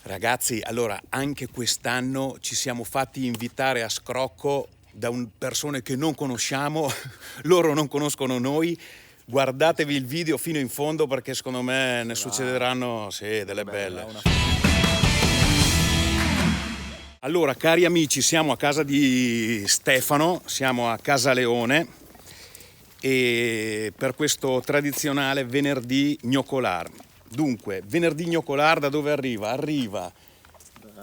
Ragazzi, allora anche quest'anno ci siamo fatti invitare a scrocco da persone che non conosciamo, loro non conoscono noi. Guardatevi il video fino in fondo perché secondo me ne succederanno delle belle. Allora, cari amici, siamo a casa di Stefano, siamo a Casa Leone e per questo tradizionale venerdì gnoccolar. Dunque, venerdì gnoccolar da dove arriva? Arriva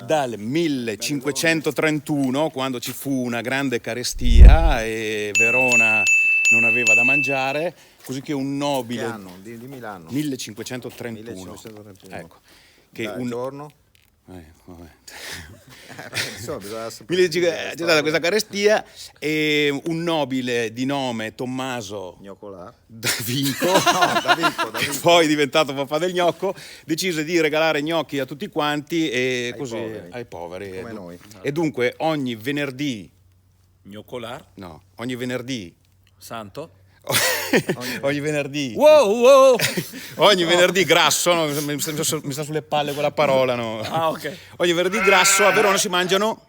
dal 1531, quando ci fu una grande carestia e Verona non aveva da mangiare, così che un nobile... Che anno? Di Milano? 1531. 1531. Ecco. Che un giorno? vabbè. C'è stata questa carestia e un nobile di nome Tommaso Gnoccolar. da Vinco, Da che Vinco. poi è diventato papà del gnocco, decise di regalare gnocchi a tutti quanti e Ai così poveri. ai poveri. Come noi. E dunque ogni venerdì, Gnoccolar, ogni venerdì, santo. ogni venerdì, Wow! ogni venerdì grasso, no? mi sta sulle palle quella parola, no? Ah, ok. Ogni venerdì grasso a Verona si mangiano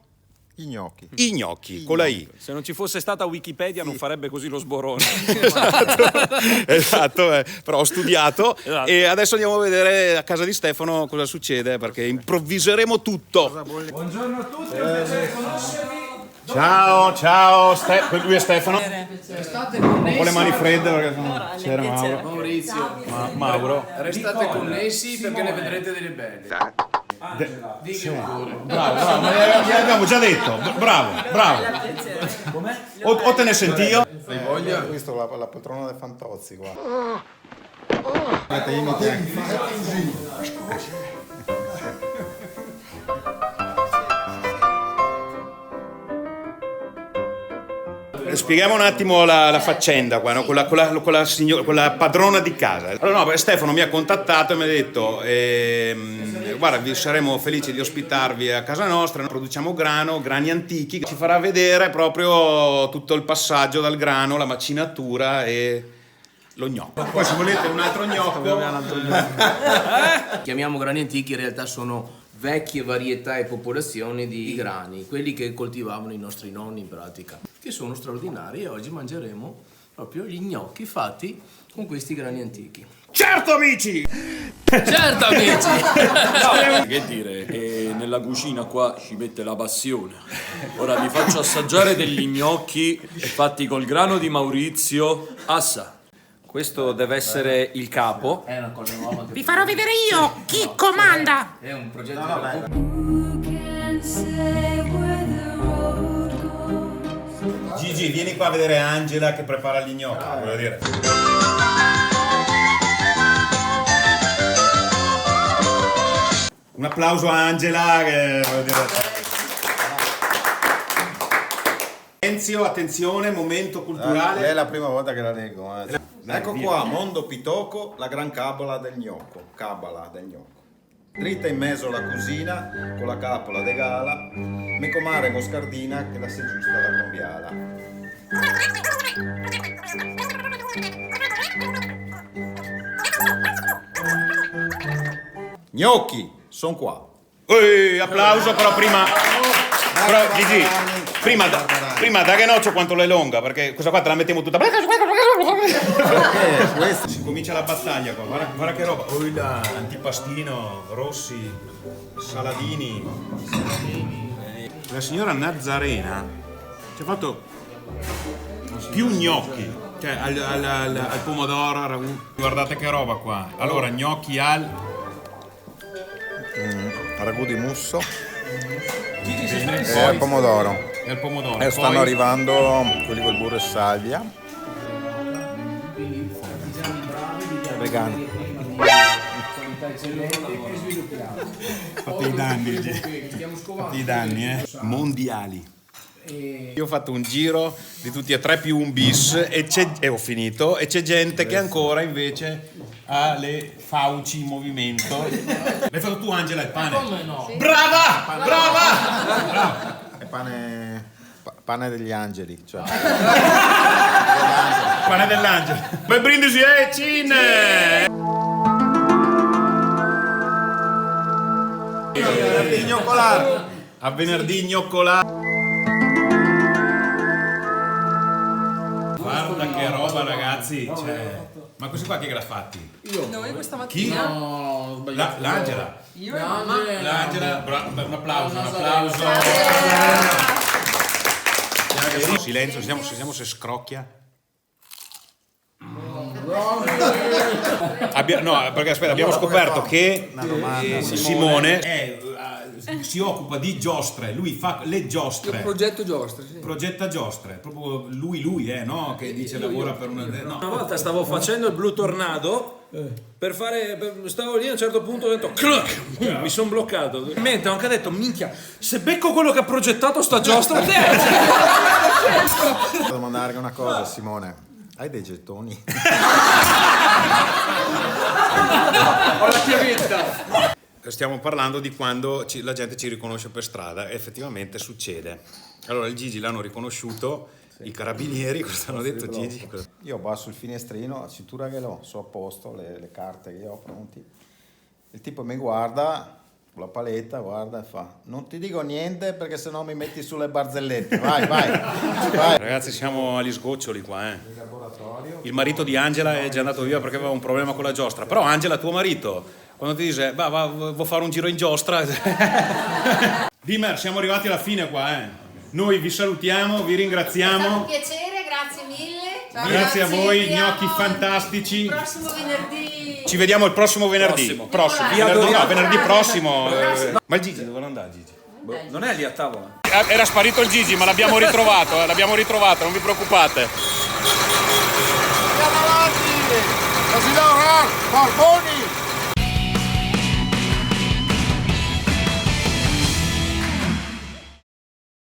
I gnocchi. i gnocchi con la I. Se non ci fosse stata Wikipedia non farebbe così lo sborone. Esatto, però ho studiato Esatto. e adesso andiamo a vedere a casa di Stefano cosa succede perché improvviseremo tutto. Buongiorno a tutti, è un piacere conoscervi. Ciao, lui è Stefano. Restate Un po' le connessi. mani fredde perché c'era Mauro. Maurizio, Mauro. restate connessi perché ne vedrete delle belle. Dica pure. Bravo, ma gli abbiamo già detto. Bravo. O te ne senti io? Ho visto la poltrona dei Fantozzi qua. Spieghiamo un attimo la faccenda qua, no? con la padrona di casa. Allora, no, Stefano mi ha contattato e mi ha detto guarda, saremo felici di ospitarvi a casa nostra, produciamo grani antichi, ci farà vedere proprio tutto il passaggio dal grano, la macinatura e lo gnocco. Poi se volete un altro gnocco... Chiamiamo grani antichi, in realtà sono vecchie varietà e popolazioni di grani, quelli che coltivavano i nostri nonni in pratica, che sono straordinari e oggi mangeremo proprio gli gnocchi fatti con questi grani antichi. Certo amici! Certo amici! Che dire, che nella cucina qua ci mette la passione. Ora vi faccio assaggiare degli gnocchi fatti col grano di Maurizio. Assa. Questo deve essere il capo. È una cosa nuova. Vi farò vedere io chi comanda. È un progetto Gigi, vieni qua a vedere Angela che prepara gli gnocchi, voglio dire. Un applauso a Angela che voglio dire. Attenzione, momento culturale. Lei è la prima volta che la leggo. Ecco qua, Mondo Pitoco, la gran cabala del gnocco. Dritta in mezzo alla cusina, con la capola de gala, me comare moscardina che la se giusta la combiala. Gnocchi, son qua. Applauso però prima. Però Gigi, prima da che noccio quanto l'è lunga, perché questa qua te la mettiamo tutta. Si comincia la battaglia qua, guarda che roba. Antipastino, rossi, saladini. La signora Nazarena ci ha fatto più gnocchi, cioè al pomodoro, al ragù. Guardate che roba qua. Allora, gnocchi al Ragù di musso Bene. e pomodoro. E al pomodoro. E stanno arrivando quelli col burro e salvia. Vegano. Fate i danni, mondiali. Io ho fatto un giro di tutti e tre più un bis e ho finito e c'è gente che ancora invece ha le fauci in movimento. L'hai fatto tu Angela il pane? Come no? Brava! È pane degli angeli, cioè. Pane dell'angelo. Bel brindisi, Cine! Venerdì gnoccolato. A venerdì gnoccolato. Guarda che roba, ragazzi. Cioè, ma questo qua chi è che l'ha fatti? Noi questa mattina. No, L'Angela. Io e mamma. L'Angela, un applauso, un applauso. Silenzio, sentiamo se scrocchia. No, perché aspetta, abbiamo scoperto che Simone si occupa di giostre, lui fa le giostre. Progetto giostre, sì. Progetta giostre, proprio lui no? Che dice lavora per una. No. Una volta stavo facendo il Blue Tornado stavo lì a un certo punto ho detto clac, mi sono bloccato. In mente ho anche detto minchia, se becco quello che ha progettato sta giostra Devo domandare una cosa, Simone. Hai dei gettoni? Ho la chiavetta. Stiamo parlando di quando la gente ci riconosce per strada, e effettivamente succede. Allora il Gigi l'hanno riconosciuto, i carabinieri, cosa hanno detto Gigi? Io basso il finestrino, la cintura che l'ho, so a posto, le carte che ho pronti. Il tipo mi guarda con la paletta, guarda e fa: non ti dico niente perché sennò mi metti sulle barzellette. Vai. Ragazzi, siamo agli sgoccioli qua, eh. Il marito di Angela è già andato via perché aveva un problema con la giostra. Però Angela, tuo marito, quando ti dice va, vuoi fare un giro in giostra? Dimer, siamo arrivati alla fine qua, eh. Noi vi salutiamo, vi ringraziamo. È stato un piacere, grazie mille. Grazie a voi, gnocchi fantastici. Il prossimo venerdì. Ci vediamo il prossimo venerdì. Prossimo. Venerdì prossimo. Ma il Gigi dove andare, Gigi? Non è lì a tavola. Era sparito il Gigi, ma l'abbiamo ritrovato, non vi preoccupate. Andiamo avanti! Così da Barboni!